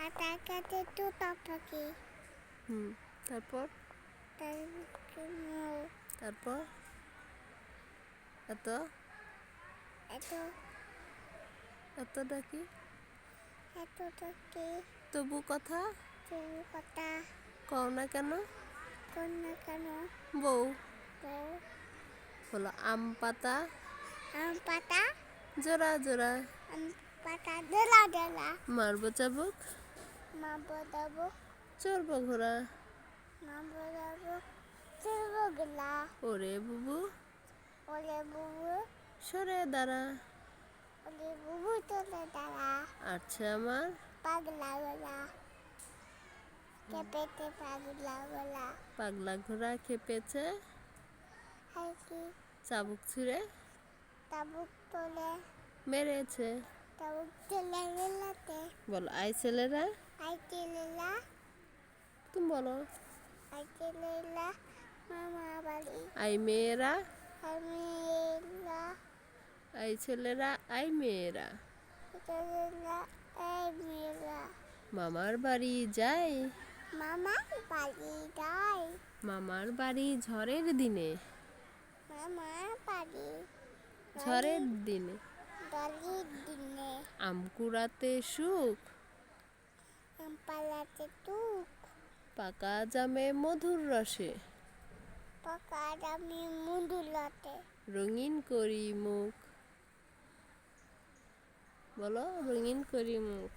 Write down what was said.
আটা কাটে তুতা পাখি তারপর তারপর তারপর এত এত এত ডাকি এত ডাকি তবু কথা তবু কথা কও না কেন কোন না কেন বউ বউ বলো আম পাতা আম পাতা জোড়া জোড়া আম পাতা ডেলা ডেলা মারবো চাবুক মা বদাবো চড়বো ঘোড়া মা বদাবো চুবো গলা ওরে বুবু ওলে বুবু সরে দাঁড়া ওলে বুবু তোলে দাঁড়া আচ্ছা আমার পাগলা গলা কেপেতে পাগলা গলা পাগলা ঘোড়া খেপেছে হাই কি চাবুক ছিঁড়ে তাবুক তোলে মেরেছে তাবুক তোলে লেলাতে বলো আই ছেলেরা আইতে লেলা তুমি বলো আইতে লেলা মামা বাড়ি আই মেয়েরা আমি এলা আই ছেলেরা আই মেয়েরা আইতে লেলা এই মেলা মামার বাড়ি যাই মামা বাড়ি যাই মামার বাড়ি ঝড়ের দিনে মামা বাড়ি ঝড়ের দিনে দলির দিনে আম কুড়াতে সুখ আম পালাতে তুক পাকা জামে মধুর রসে পাকা দামি মুদুলাতে রঙিন করি মুখ বলো রঙিন করি মুখ